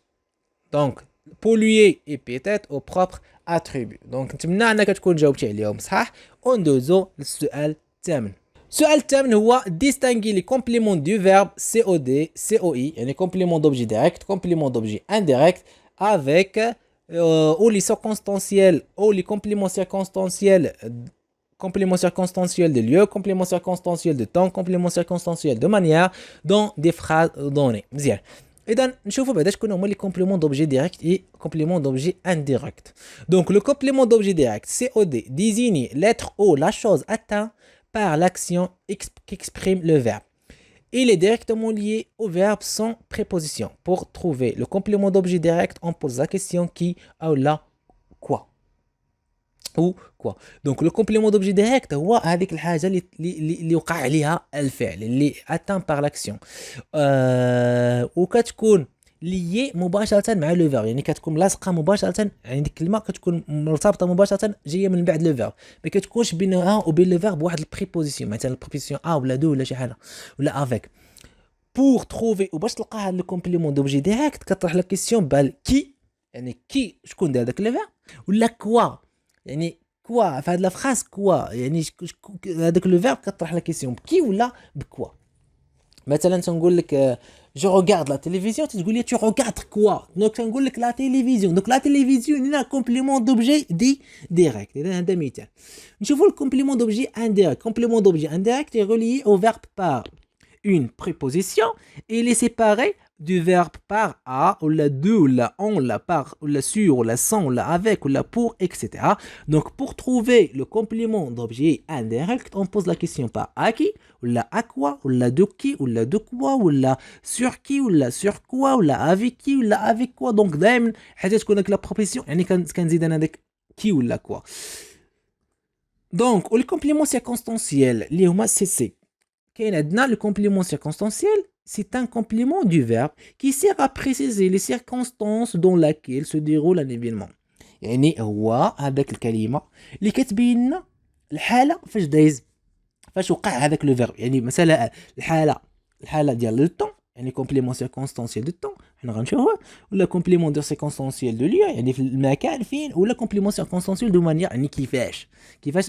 دونك بولوي ايبيتيت و propre اتريبي. دونك نتمنى انك تكون جاوبتي عليهم صح. وندوزو للسؤال الثامن. السؤال الثامن هو distinguer les compléments du verbe COD COI يعني complément d'objet direct complément d'objet indirect avec ou les circonstanciels ou les compléments circonstanciels de lieu, compléments circonstanciels de temps, compléments circonstanciels de manière dans des phrases données. مزيان. إذا نشوفوا بعدا شكون هما les compléments d'objet direct et compléments d'objet indirect. Donc le complément d'objet direct COD désigne l'être ou la chose atteint par l'action qu'exprime le verbe. Il est directement lié au verbe sans préposition. Pour trouver le complément d'objet direct, on pose la question qui ou là quoi. Ou quoi. Donc le complément d'objet direct هو هذيك الحاجة اللي وقع عليها الفعل اللي atteint par l'action. وكتكون lié مباشرة مع لو فيرب يعني كتكون لاصقة مباشرة يعني ديك الكلمة كتكون مرتبطة مباشرة جاية من بعد لو فيرب. ما كتكونش بينها وبين لو فيرب واحد البريبوزيسيون مثلا البريبوزيسيون ولا دو ولا شي حاجة ولا افيك. بور تروفي وباش تلقى هذا الكومبليمون دوبجي ديريكت كطرح لك كيسيون بال كي يعني كي شكون دار داك لو فيرب ولا كوا يعني كوا في هاد لا فراس كوا يعني هذاك لو فيرب كطرح لك كيسيون بكي ولا بكوا. مثلا تنقول لك جو ريغارد لا تيليفزيون تقول لي تو ريغارد كوا. دونك تنقول لك لا تيليفزيون. دونك لا تيليفزيون هنا كومبليمون دوبجي ديريكت. اذا هذا مثال. نشوفوا الكومبليمون دوبجي انديريكت. كومبليمون دوبجي انديريكت ريليي او فيرب بار une préposition, il est séparé du verbe par à, ou la de, ou la en, ou la par, ou la sur, ou la sans, ou la avec, ou la pour, etc. Donc, pour trouver le complément d'objet indirect, on pose la question par à qui, ou la à quoi, ou la de qui, ou la de quoi, ou la sur qui, ou la sur quoi, ou la avec qui, ou la avec quoi. Donc, دائما حاجة تكون لك la préposition, يعني كنزيد أنا داك qui ou la quoi. Donc, le complément circonstanciel, اللي هما CC. كاين عندنا le complément circonstanciel, c'est un complément du verbe qui sert à préciser les circonstances dans lesquelles se déroule un événement. يعني هو هذاك الكلمة اللي كتبين لنا الحالة فاش وقع هذاك لو فيرب. يعني مثلا الحالة ديال لو طون يعني كومبليمون سيركونستانسيال دو طون حنا غنشوفوه، ولا كومبليمون دو سيركونستانسيال دو ليو يعني في المكان فين، ولا كومبليمون سيركونستانسيال دو مانيير يعني كيفاش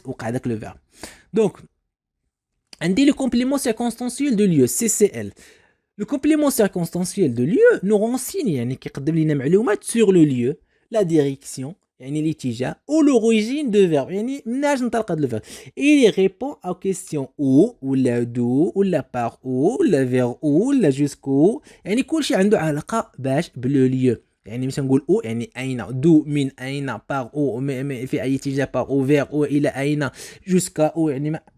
وقع داك لو فيرب. دونك عندي لو كومبليمون سيركونستانسيال دو ليو CCL. لو كومبليمون سيركونستانسيال دو ليو نو رونسيني يعني كيقدم لنا معلومات سور لو ليو، لا ديريكسيون يعني الاتجاه، او لوريجين دو فيرب يعني مناش نطلق هاد الفيرب. il répond aux questions où ولا دو ولا par où ولا vers où ولا jusqu'où، يعني كلشي عنده علاقه باش بلو ليو. يعني مش نقول او يعني اين، دو من اين، par où في اي اتجاه، par où vers où الى اين، jusqu'à où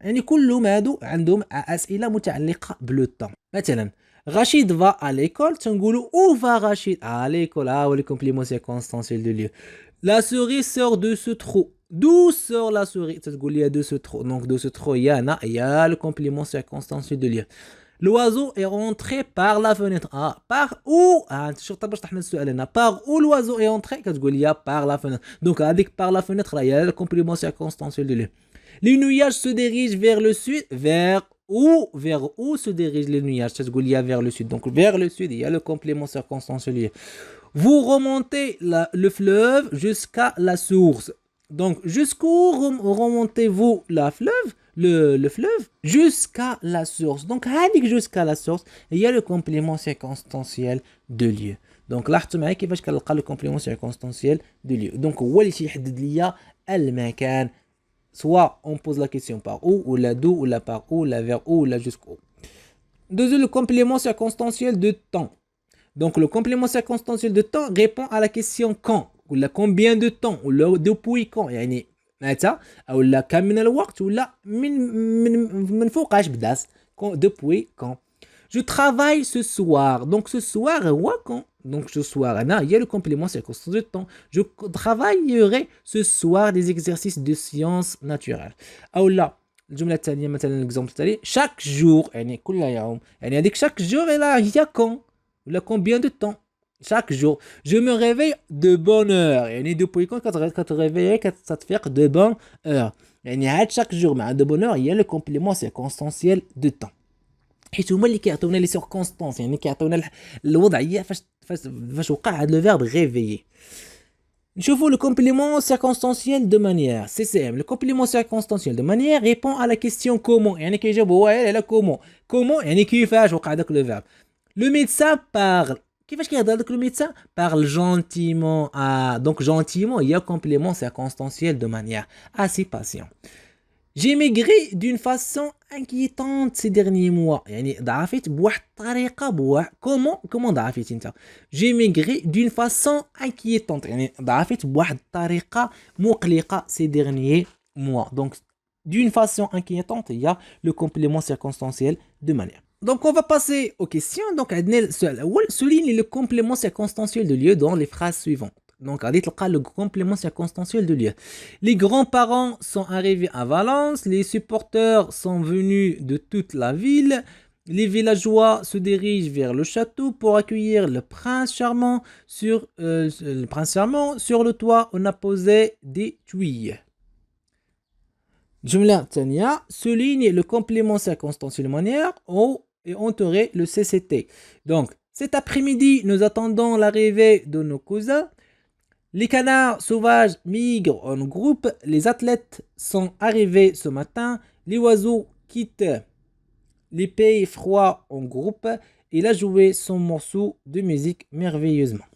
يعني كلهم هادو عندهم اسئله متعلقه بلو طون. مثلا Rachid va à l'école, تنقولوا où va Rachid à l'école. Ah, le complément circonstanciel de lieu. La souris sort de ce trou. D'où sort la souris? تقول لي de ce trou. Donc de ce trou, il y a le complément circonstanciel de lieu. L'oiseau est rentré par la fenêtre. Ah, par où? Ah, شرطة باش طرحنا السؤال هنا. Par où l'oiseau est rentré? كتقول لي par la fenêtre. Donc avec par la fenêtre, il y a le complément circonstanciel de lieu. Les nuages se dirigent vers le sud, vers où se dirigent les nuages? تقول لي vers le sud. Donc vers le sud, il y a le complément circonstanciel de lieu. Vous remontez le fleuve jusqu'à la source. Donc, jusqu'où remontez-vous le fleuve? Jusqu'à la source. Donc, jusqu'à la source, il y a le complément circonstanciel de lieu. Donc, لاحظتوا معايا كيفاش كنلقى le complément circonstanciel de lieu. Donc, هو اللي تيحدد ليا المكان. Soit on pose la question par où, ou la d'où, ou la par où, la vers où, ou la jusqu'où. Deuxième, le complément circonstanciel de temps. Donc, le complément circonstanciel de temps répond à la question quand, ou la combien de temps, ou la depuis quand. يعني متى أو لا كم من الوقت ولا من فوقاش بداس. Depuis quand. Je travaille ce soir. Donc, ce soir هو quand. Donc, ce soir هنا il y a le complément circonstanciel de temps. Je travaillerai ce soir des exercices de sciences naturelles. أو لا الجملة الثانية مثلا l'exemple التالي chaque jour يعني كل يوم يعني هذيك chaque jour هي quand. Ou combien de temps? Chaque jour. Je me réveille de bonne heure. يعني depuis quand كتريفيي كتفيق de bonne heure. يعني عاد chaque jour مع de bonne heure il y a le complément circonstanciel de temps. حيت هما اللي كيعطيونا لي سيركونستانس يعني كيعطيونا الوضعيه فاش وقع هذا لو فيرب réveiller. نشوفوا le complément circonstanciel de manière CCM. Le complément circonstanciel de manière répond à la question comment. يعني كيجاوب هو على comment يعني كيفاش وقع داك لو فيرب. Le médecin parle. كيفاش كيهضر داك le médecin? Parle gentiment. Ah, donc gentiment, il y a complément circonstanciel de manière assez patient. J'ai maigri d'une façon inquiétante ces derniers mois. يعني ضعفت بواحد الطريقة comment ضعفت انت؟ J'ai maigri d'une façon inquiétante. يعني ضعفت بواحد الطريقة مقلقة ces derniers mois. Donc d'une façon inquiétante, il y a le complément circonstanciel de manière. Donc, on va passer aux questions. Donc, souligne le complément circonstanciel de lieu dans les phrases suivantes. Donc, le complément circonstanciel de lieu. Les grands-parents sont arrivés à Valence. Les supporters sont venus de toute la ville. Les villageois se dirigent vers le château pour accueillir le prince charmant. Sur le toit, on a posé des tuiles. Jumla Tania souligne le complément circonstanciel de manière et entourer le CCT. Donc, cet après-midi, nous attendons l'arrivée de nos cousins. Les canards sauvages migrent en groupe. Les athlètes sont arrivés ce matin. Les oiseaux quittent les pays froids en groupe. Il a joué son morceau de musique merveilleusement.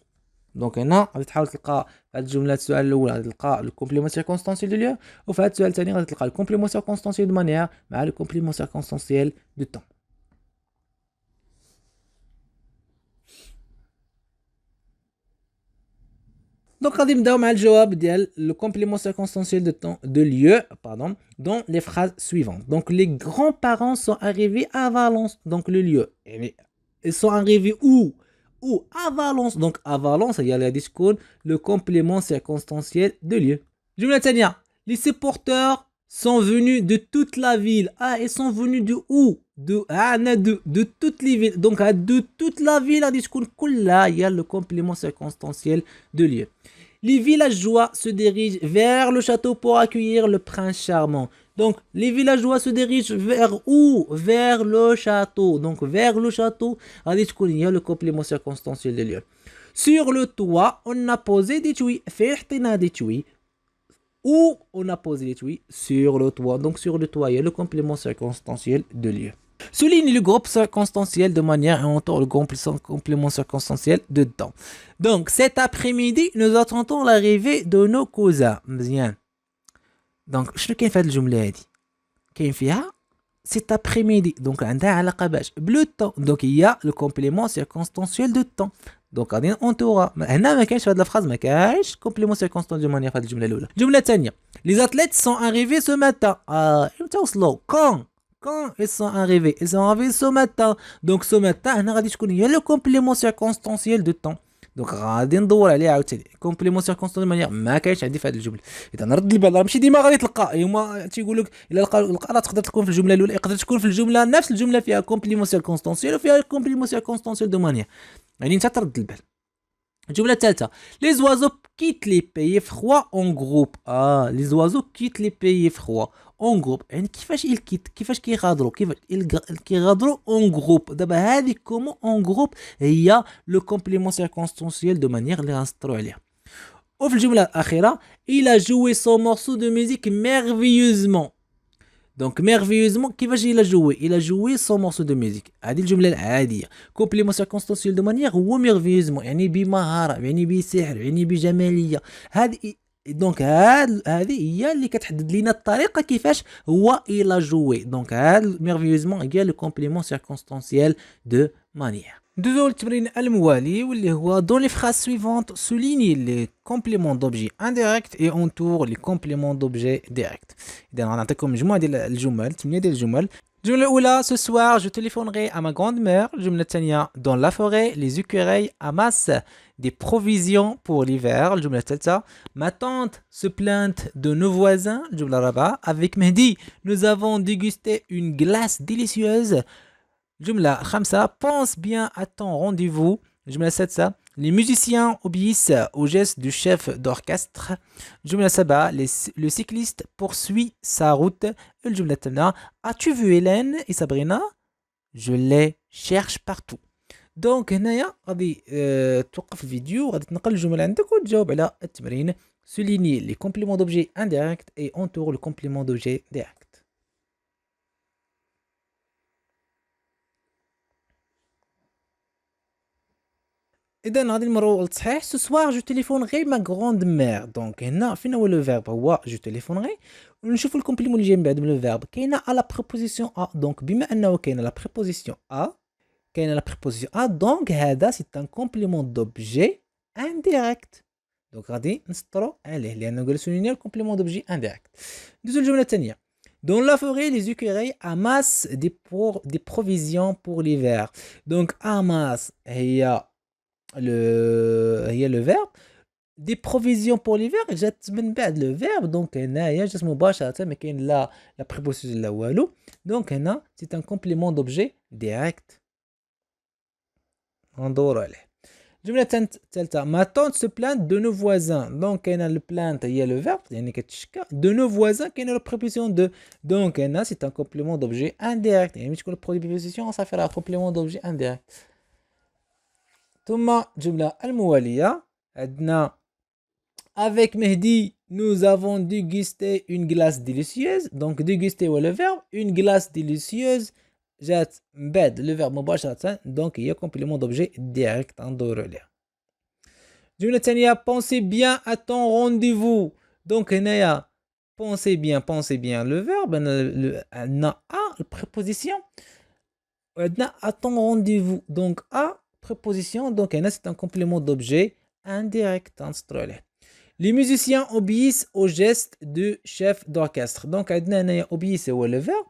دونك هنا غادي تحاول تلقى في هاد الجمله السؤال الاول غادي تلقى لو كومبليمون سيركونستانسيال دو ليو، وفي هاد السؤال الثاني غادي تلقى لو كومبليمون سيركونستانسيال دو مانيير مع لو كومبليمون سيركونستانسيال دو طون. Donc, غادي نبداو مع الجواب ديال le complément circonstanciel de lieu, pardon, dans les phrases suivantes. Donc, les grands-parents sont arrivés à Valence. Donc, le lieu. Ils sont arrivés où? Où? À Valence. Donc, à Valence, il y a le complément circonstanciel de lieu. جملة تانية. Les supporters sont venus de toute la ville. Ah, ils sont venus de où? De toutes les villes. Donc, de toute la ville, il y a le complément circonstanciel de lieu. Les villageois se dirigent vers le château pour accueillir le prince charmant. Donc, les villageois se dirigent vers où? Vers le château. Donc, vers le château, il y a le complément circonstanciel de lieu. Sur le toit, on a posé des tuiles. Des tuiles. Où on a posé les tuiles? Sur le toit. Donc, sur le toit, il y a le complément circonstanciel de lieu. Souligne le groupe circonstanciel de manière et entoure le complément circonstanciel de temps. Donc, cet après-midi, nous attendons l'arrivée de nos cousins. Bien. Donc, شنو كاين في هذه الجملة هذه؟ كاين فيها cet après-midi. Donc, عندها علاقة باش بلو temps. Donc, il y a le complément circonstanciel de temps. دونك غادي انتورا هنا ما كاينش في هذه الفراز ما كاينش كومبليمون سيركونستانس دو مانيير في هذه الجمله الاولى. الجمله الثانيه لي زاتليت سون اريفي سو ماتان. امتى وصلوا؟ كون ils sont arrivés ce matin. Donc ce matin هنا غادي تكون هي لو كومبليمون سيركونستانسيال دو طون. دونك غادي ندور عليه عاوتاني كومبليمون سيركونستانس دو مانيير ما كاينش عندي في هذه الجمله. اذا نرد البال ماشي ديما غادي تلقى هما تيقول لك الا لقى تقدر تكون في الجمله الاولى يقدر تكون في الجمله نفس الجمله فيها كومبليمون سيركونستانسيال وفيها كومبليمون سيركونستانسيال دو مانيير. يعني انت ترد البال. الجملة الثالثة les oiseaux quittent les pays froids en groupe. les oiseaux quittent les pays froids en groupe. يعني كيفاش كيغادروا كيغادروا en groupe. دابا هذه كومون en groupe هي لو كومبليمون سيركونستانسيال دو مانيير اللي غنسطروا عليها. وفي الجملة الأخيرة il a joué son morceau de musique merveilleusement. Donc merveilleusement كيفاش il a joué son morceau de musique. هذه الجمله العاديه كومبليمون سيركونستانسيال دو مانيير هو ميرفيوزمون يعني بمهاره يعني بسحر يعني بجماليه. هذه دونك هذه هي اللي كتحدد لنا الطريقه كيفاش هو il a joué. دونك هذا ميرفيوزمون هي لو كومبليمون سيركونستانسيال دو مانيير. ندوزو للتمرين الموالي واللي هو دون لي فراز سويفونت سوليني لي كومبليمون دوبجي انديريكت اي اونتور لي كومبليمون دوبجي ديريكت. اذا غنعطيكم مجموعه ديال الجمل 8 ديال الجمل. الجمله الاولى ce soir je téléphonerai à ma grand-mère. الجمله الثانيه dans la forêt les écureuils amassent des provisions pour l'hiver. الجمله الثالثه ma tante se plaint de nos voisins. الجمله الرابعه avec Mehdi nous avons dégusté une glace délicieuse. الجملة الخامسة pense bien à ton rendez-vous. الجملة السادسة les musiciens obéissent aux gestes du chef d'orchestre. الجملة السابعة le cycliste poursuit sa route. الجملة الثامنة as-tu vu Hélène et Sabrina? je les cherche partout. دونك هنايا غادي توقف الفيديو وغادي تنقل الجمل عندك وتجاوب على التمرين. souligner les compléments d'objet indirect et entoure le complément d'objet direct. إذا غادي نمروا للتصحيح. ce soir je téléphonerai ma grand-mère. دونك هنا فين هو لو فيرب هو je téléphonerai. ونشوفوا الكومبليمون اللي جاي من بعد من لو فيرب كاينه على لا بريبوزيسيون ا. دونك بما انه كاينه لا بريبوزيسيون ا دونك هذا سي ان كومبليمون دوبجي انديريكت. دونك غادي نسطروا عليه لانه قال سوليني الكومبليمون دوبجي انديريكت. ندوزو للجمله الثانيه dans la forêt les écureuils amassent des provisions pour l'hiver. دونك amass هي le verbe des provisions pour l'hiver جات من بعد le verbe. دونك هنايا جات مباشره ما كاين لا بريبوزيسيون لا والو. دونك هنا سي ان كومبليمون دوبجي ديريكت ندور عليه. الجمله الثالثه ما tante se plaint de nos voisins. دونك كاينه le plainte هي le verbe يعني كتشكى de nos voisins كاينه la préposition de. دونك هنا سي ان كومبليمون دوبجي indirect يعني تكون البريبوزيسيون صافي راه كومبليمون دوبجي indirect. ثم الجملة الموالية عندنا avec Mehdi nous avons dégusté une glace délicieuse. donc déguster هو le verbe une glace délicieuse جات من بعد le verbe مباشرة donc هي complément d'objet direct ندورو عليها. الجملة الثانية pensez bien à ton rendez-vous. donc هنايا pensez bien le verbe عندنا à البريبوزيسيون وعندنا à ton rendez-vous. donc à préposition donc هنا c'est un complément d'objet indirect نسطرو عليه. Les musiciens obéissent aux gestes du chef d'orchestre. Donc عندنا هنايا obéissent هو le verbe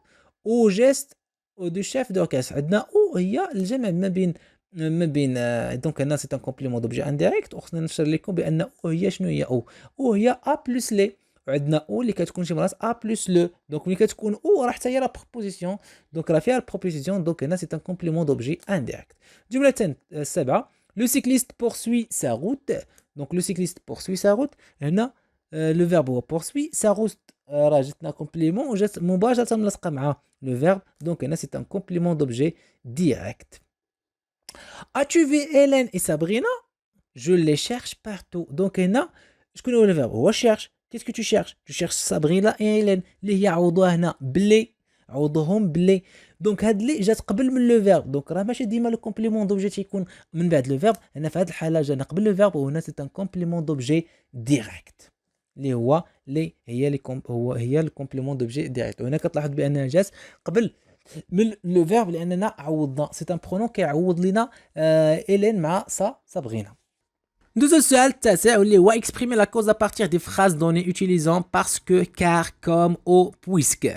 au geste du chef d'orchestre. عندنا او هي الجمع ما بين دونك هنا سي ان كومبليمون دوبجي انديريكت، وخصنا نشر لكم بان او هي شنو هي او هي ا بلس لي، وعندنا او اللي كتكون شي مرات ا بلس لو. دونك ملي كتكون او راه حتى هي لا بروبوزيسيون، دونك راه فيها البروبوزيسيون. دونك هنا سي ان كومبليمون دوبجي انديريكت. جمله السابعه لو سيكليست poursuit sa route. دونك لو سيكليست poursuit sa route هنا لو فيرب هو poursuit sa route، راه جاتنا كومبليمون وجات مباشره ملصقه مع لو فيرب. دونك هنا سي ان كومبليمون دوبجي ديريكت. As-tu vu Hélène et Sabrina? Je les cherche partout. Donc هنا شكون هو الفيرب؟ هو cherche. Qu'est-ce que tu cherches? Tu cherches Sabrina et Hélène اللي هي عوضوها هنا بلي، عوضهم بلي. دونك هاد اللي جات قبل من لو فيرب، دونك راه ماشي ديما لو كومبليمون دوبجي تيكون من بعد لو فيرب. هنا في هاد الحاله جانا قبل لو فيرب، وهنا سي ان كومبليمون دوبجي ديريكت اللي هو اللي هي الكومبليمون دوبجي ديريكت. وهنا كتلاحظ بانها جات قبل من لو فيرب لاننا عوضنا، سي ان برونون كيعوض لينا إيلين مع سابرينا. Nous السؤال التاسع واللي هو exprimer la cause à partir des phrases données utilisant parce que, car, comme, au, puisque.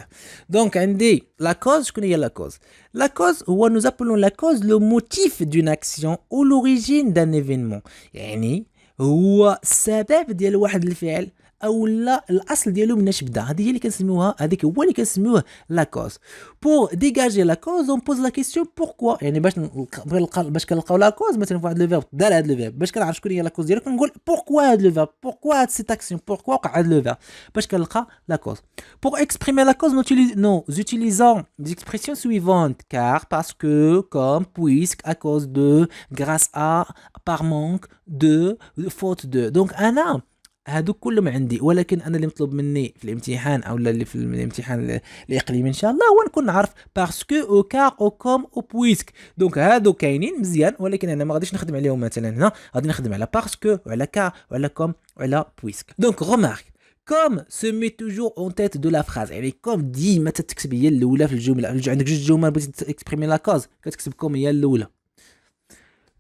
Donc عندي la cause. شكون هي la cause؟ La cause هو nous appelons la cause le motif d'une action ou l'origine d'un événement. يعني هو السبب ديال واحد الفعل او لا الاصل ديالو مناش بدا. هذه هي اللي كنسميوها، هذيك هو اللي كنسميوه لا كوز. بور ديجاجي لا كوز اون بوز لا كيسيون بوركوا، يعني باش كنلقاو لا كوز مثلا في واحد لو فيرب دار هذا لو فيرب، باش كنعرف شكون هي لا كوز ديالو كنقول بوركوا هذا لو فيرب، بوركوا هاد سيت اكسيون، بوركوا وقع هذا لو فيرب، باش كنلقى لا كوز. بور اكسبريمي لا كوز نو utilisons des expressions suivantes: car, parce que, comme, puisque, à cause de, grâce à, par manque de, faute de. donc انا هادو كلهم عندي، ولكن انا اللي مطلوب مني في الامتحان او اللي في الامتحان الاقليمي ان شاء الله هو نكون نعرف باسكو او كار او كوم او بويسك. دونك هادو كاينين مزيان، ولكن انا ما غاديش نخدم عليهم. مثلا هنا غادي نخدم على باسكو وعلى كار وعلى كوم وعلى بويسك. دونك remarque كوم se met toujours en tête de la phrase، يعني كوم ديما تتكتب هي الاولى في الجمله. عندك جوج جمل بغيتي تكسبريمي لا كوز كتكتب كوم هي الاولى.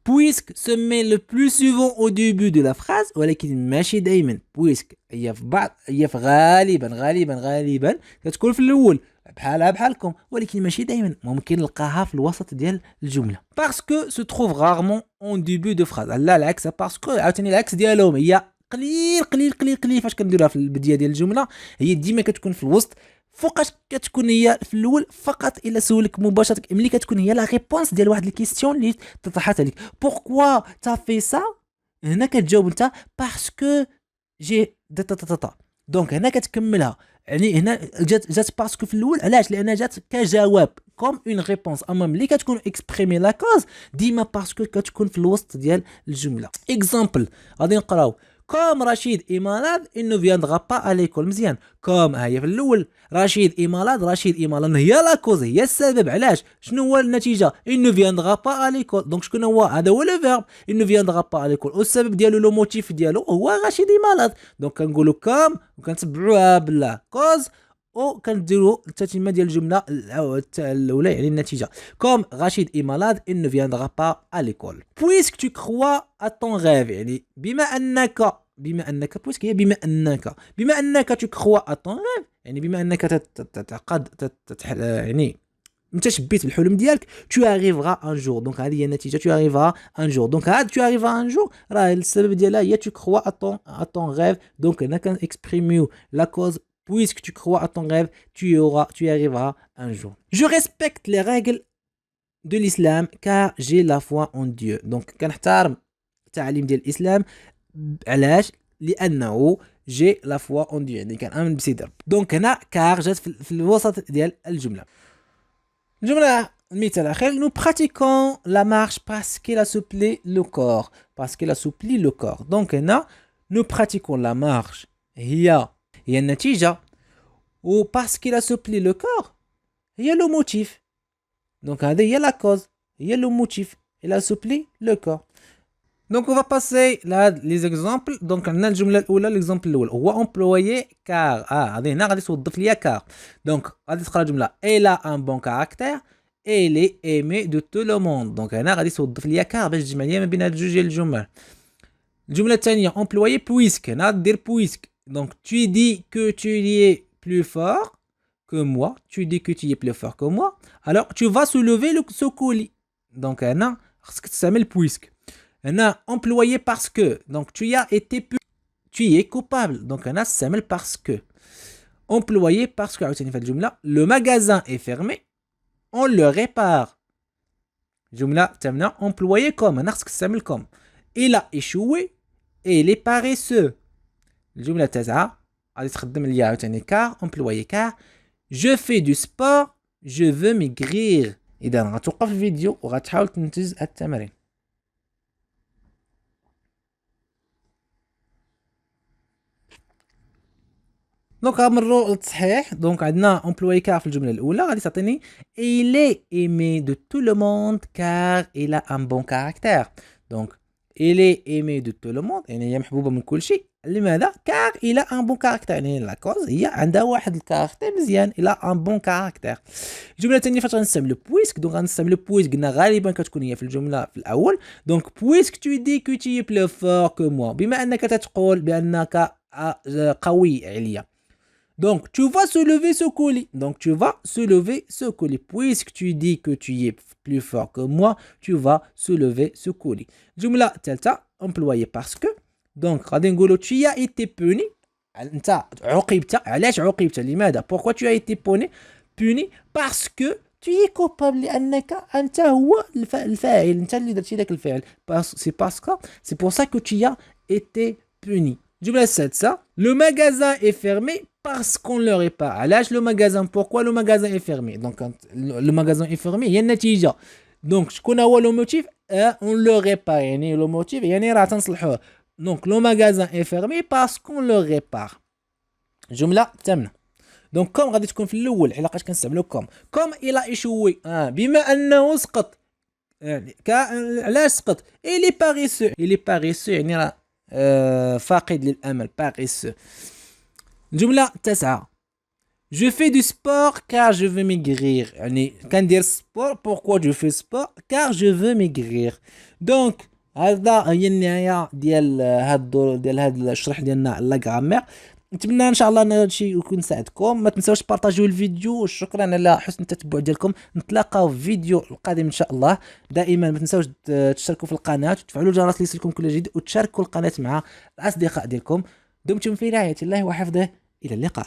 puisque se met le plus souvent au début de la phrase، ولكن ماشي دائما. puisque هي في غالبا كتكون في الاول بحالكم، ولكن ماشي دائما، ممكن نلقاها في الوسط ديال الجمله. parce que se trouve rarement en début de phrase. لا العكس، parce que عاوتاني العكس ديالهم هي قليل فاش كنديروها في البدايه ديال الجمله، هي ديما كتكون في الوسط. فوقاش كتكون هي في الاول فقط الا سولك مباشره ملي كتكون هي لا ريبونس ديال واحد الكيستيون اللي طرحت عليك. بوركوا تا في سا، هنا كتجاوب انت باسكو جي دتا. دونك هنا كتكملها، يعني هنا جات باسكو في الاول. علاش؟ لان جات كجواب كوم اون ريبونس. اما ملي كتكون اكسبريمي لا كوز ديما باسكو كتكون في الوسط ديال الجمله. اكزامبل غادي نقراو كوم رشيد اي مالاد انو فياندغا با ا ليكول. مزيان، كوم هي في الاول، رشيد اي مالاد هي لا كوز، هي السبب. علاش؟ شنو هو النتيجه؟ انو فياندغا با ا ليكول. دونك شكون هو؟ هذا هو لو فيرب انو فياندغا با ا ليكول، والسبب ديالو لو موتيف ديالو هو رشيد اي مالاد. دونك كنقولوا كوم وكنتبعوها بلا كوز وكنديروا التتمه ديال الجمله الاولى، يعني النتيجه. كوم رشيد اي مالاد il ne viendra pas à l'école. puisque tu crois à ton rêve، يعني بما انك puisque هي بما انك tu crois à ton rêve، يعني بما انك تعتقد يعني متشبث بالحلم ديالك. tu arriveras un jour. دونك هذه هي النتيجه، tu arriveras un jour. دونك هاد tu arriveras un jour راه السبب ديالها هي tu crois à ton rêve. دونك هنا كان اكسبريميو لا كوز. puisque tu crois à ton rêve, tu y arriveras un jour. Je respecte les règles de l'islam car j'ai la foi en Dieu. Donc كنحترم التعاليم ديال الاسلام. علاش؟ لانه j'ai la foi en Dieu، يعني كنامن بسيدي رب. دونك هنا كار جات في الوسط ديال الجمله. الجمله المثال الاخير nous pratiquons la marche parce qu'elle assouplit le corps. donc هنا nous pratiquons la marche هي النتيجة، و parce qu'il assouplit le corps هي لو موتيف. دونك هذه هي لا كوز، هي لو موتيف il assouplit le corps. دونك on va passer لهاد لي زيكزامبل. دونك عندنا الجملة الأولى، ليكزامبل الأول هو امبلويي كار. هذه هنا غادي توظف ليا كار. دونك غادي تقرا الجملة elle a un bon caractère elle est aimée de tout le monde. دونك هنا غادي توظف ليا كار باش تجمع ليا ما بين هاد الجوج ديال الجمل. الجملة الثانية employer puisque هنا دير puisque donc tu dis que tu es plus fort que moi tu dis que tu es plus fort que moi alors tu vas soulever ce colis donc هنا خصك تستعمل puisque هنا employer parce que donc tu as été tu es coupable donc هنا تستعمل parce que employé parce que عاوتاني في هذه الجملة le magasin est fermé on le répare الجملة الثامنة employé comme هنا خصك تستعمل comme il a échoué et il est paresseux الجملة التاسعة غادي تخدم ليا عاوتاني car employé car je fais du sport je veux maigrir إذا غتوقف الفيديو وغتحاول تنتج التمارين دونك غنمروا للتصحيح دونك عندنا employé car في الجمله الاولى غادي تعطيني il est aimé de tout le monde car il a un bon caractère دونك il est aimé de tout le monde يعني هي محبوبه من كل شيء لماذا car il a un bon caractère يعني لا كوز هي عندها واحد الكاركتير مزيان il a un bon caractère الجمله الثانيه فاش غنستعملوا بويسك دونك غنستعملوا بويسك قلنا غالبا كتكون هي في الجمله في الاول دونك بويسك tu dis que tu es plus fort que moi بما انك تقول بانك قوي عليا Donc, tu vas soulever ce colis. Donc, tu vas soulever ce colis. Puisque tu dis que tu es plus fort que moi, tu vas soulever ce colis. Jumla تالتة employé parce que. Donc, غادي نقولوا tu as été puni. أنت عوقبت. علاش عوقبت؟ لماذا؟ Pourquoi tu as été puni? Parce que tu es coupable لأنك أنت هو الفاعل. أنت اللي درتي ذاك الفعل. C'est pour ça que tu as été puni. الجملة السادسة le magasin est fermé parce qu'on le répare. علاش le magasin? Pourquoi le magasin est fermé? Donc le magasin est fermé هي النتيجة. Donc شكون هو le motif? On le répare يعني le motif يعني راه تنصلحوه. Donc le magasin est fermé parce qu'on le répare. الجملة الثامنة. Donc comme غادي تكون في الأول علاقاش كنستعملو comme il a échoué بما أنه سقط يعني علاش سقط؟ il est paresseux يعني راه فاقد للأمل paresseux. الجملة التاسعة je fais du sport car je veux maigrir يعني كندير sport pourquoi je fais sport car je veux maigrir. donc هذا هي النهاية ديال هذا الشرح ديالنا لا غرامير. نتمنى ان شاء الله ان هذا الشيء يكون ساعدكم. ما تنساوش بارطاجيو الفيديو. شكرا على حسن التتبع ديالكم. نتلاقاو في فيديو القادم ان شاء الله. دائما ما تنساوش تشتركوا في القناه وتفعلوا الجرس ليصلكم كل جديد وتشاركوا القناه مع الاصدقاء ديالكم. دمتم في رعايه الله وحفظه. الى اللقاء.